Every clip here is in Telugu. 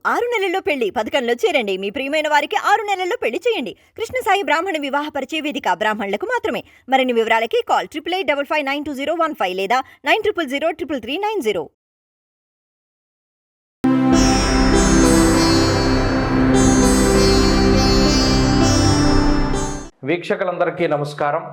6 నెలల్లో పెళ్లి పథకంలో చేరండి. మీ ప్రియమైన వారికి 6 నెలల్లో పెళ్లి చేయండి. కృష్ణ సాయి బ్రాహ్మణ వివాహ పరిచయ వేదిక బ్రాహ్మణులకు మాత్రమే. మరిన్ని వివరాలకి కాల్ 8855592015 లేదా 9000333990. వీక్షకులందరికీ నమస్కారం.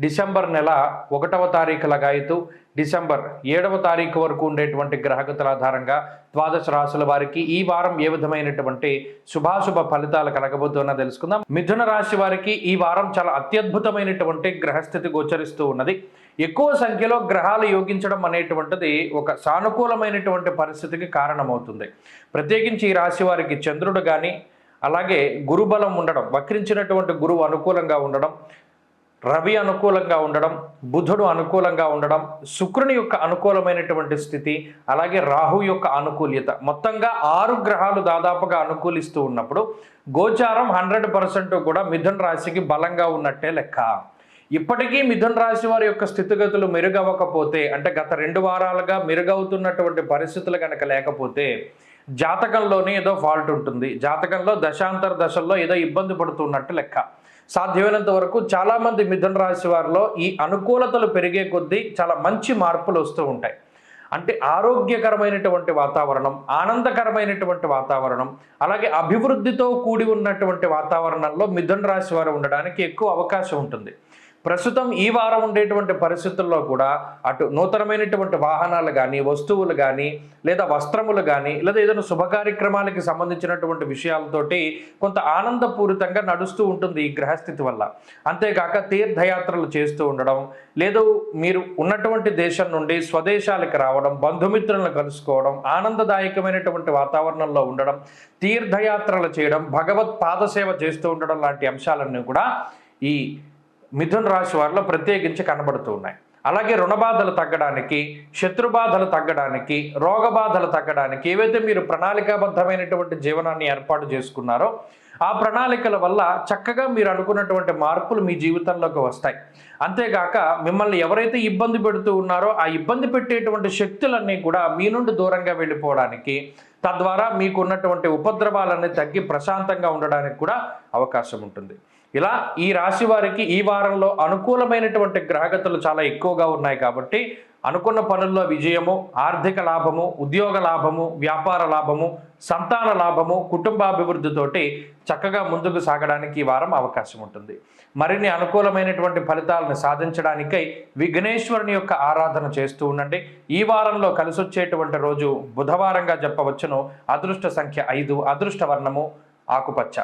డిసెంబర్ నెల 1వ తారీఖు లగాయతు డిసెంబర్ 7వ తారీఖు వరకు ఉండేటువంటి గ్రహగతుల ఆధారంగా ద్వాదశ రాశుల వారికి ఈ వారం ఏ విధమైనటువంటి శుభాశుభ ఫలితాలు కలగబోతున్నా తెలుసుకుందాం. మిథున రాశి వారికి ఈ వారం చాలా అత్యద్భుతమైనటువంటి గ్రహస్థితి గోచరిస్తూ ఉన్నది. ఎక్కువ సంఖ్యలో గ్రహాలు యోగించడం అనేటువంటిది ఒక సానుకూలమైనటువంటి పరిస్థితికి కారణమవుతుంది. ప్రత్యేకించి ఈ రాశి వారికి చంద్రుడు కానీ అలాగే గురుబలం ఉండడం, వక్రించినటువంటి గురువు అనుకూలంగా ఉండడం, రవి అనుకూలంగా ఉండడం, బుధుడు అనుకూలంగా ఉండడం, శుక్రుని యొక్క అనుకూలమైనటువంటి స్థితి, అలాగే రాహు యొక్క అనుకూల్యత, మొత్తంగా 6 గ్రహాలు దాదాపుగా అనుకూలిస్తూ ఉన్నప్పుడు గోచారం 100% కూడా మిథున రాశికి బలంగా ఉన్నట్టే లెక్క. ఇప్పటికీ మిథున రాశి వారి యొక్క స్థితిగతులు మెరుగవ్వకపోతే, అంటే గత 2 వారాలుగా మెరుగవుతున్నటువంటి పరిస్థితులు కనుక లేకపోతే జాతకంలోనే ఏదో ఫాల్ట్ ఉంటుంది, జాతకంలో దశాంతర దశల్లో ఏదో ఇబ్బంది పడుతున్నట్టు లెక్క. సాధ్యమైనంత వరకు చాలామంది మిథున రాశి వారిలో ఈ అనుకూలతలు పెరిగే కొద్దీ చాలా మంచి మార్పులు వస్తూ ఉంటాయి. అంటే ఆరోగ్యకరమైనటువంటి వాతావరణం, ఆనందకరమైనటువంటి వాతావరణం, అలాగే అభివృద్ధితో కూడి ఉన్నటువంటి వాతావరణంలో మిథున రాశి వారు ఉండడానికి ఎక్కువ అవకాశం ఉంటుంది. ప్రస్తుతం ఈ వారం ఉండేటువంటి పరిస్థితుల్లో కూడా అటు నూతనమైనటువంటి వాహనాలు కానీ, వస్తువులు కానీ, లేదా వస్త్రములు కానీ, లేదా ఏదైనా శుభ కార్యక్రమాలకి సంబంధించినటువంటి విషయాలతోటి కొంత ఆనందపూరితంగా నడుస్తూ ఉంటుంది ఈ గ్రహస్థితి వల్ల. అంతేకాక తీర్థయాత్రలు చేస్తూ ఉండడం, లేదు మీరు ఉన్నటువంటి దేశం నుండి స్వదేశాలకు రావడం, బంధుమిత్రులను కలుసుకోవడం, ఆనందదాయకమైనటువంటి వాతావరణంలో ఉండడం, తీర్థయాత్రలు చేయడం, భగవత్ పాదసేవ చేస్తూ ఉండడం లాంటి అంశాలన్నీ కూడా ఈ మిథున రాశి వారిలో ప్రత్యేకించి కనబడుతూ ఉన్నాయి. అలాగే రుణబాధలు తగ్గడానికి, శత్రుబాధలు తగ్గడానికి, రోగబాధలు తగ్గడానికి ఏవైతే మీరు ప్రణాళికాబద్ధమైనటువంటి జీవనాన్ని ఏర్పాటు చేసుకున్నారో ఆ ప్రణాళికల వల్ల చక్కగా మీరు అనుకున్నటువంటి మార్పులు మీ జీవితంలోకి వస్తాయి. అంతేగాక మిమ్మల్ని ఎవరైతే ఇబ్బంది పెడుతూ ఉన్నారో ఆ ఇబ్బంది పెట్టేటువంటి శక్తులన్నీ కూడా మీ నుండి దూరంగా వెళ్ళిపోవడానికి, తద్వారా మీకు ఉన్నటువంటి ఉపద్రవాలన్నీ తగ్గి ప్రశాంతంగా ఉండడానికి కూడా అవకాశం ఉంటుంది. ఇలా ఈ రాశి వారికి ఈ వారంలో అనుకూలమైనటువంటి గ్రహగతులు చాలా ఎక్కువగా ఉన్నాయి కాబట్టి అనుకున్న పనుల్లో విజయము, ఆర్థిక లాభము, ఉద్యోగ లాభము, వ్యాపార లాభము, సంతాన లాభము, కుటుంబాభివృద్ధితోటి చక్కగా ముందుకు సాగడానికి ఈ వారం అవకాశం ఉంటుంది. మరిన్ని అనుకూలమైనటువంటి ఫలితాలను సాధించడానికై విఘ్నేశ్వరుని యొక్క ఆరాధన చేస్తూ ఉండండి. ఈ వారంలో కలిసొచ్చేటువంటి రోజు బుధవారంగా చెప్పవచ్చును. అదృష్ట సంఖ్య 5, అదృష్ట వర్ణము ఆకుపచ్చ.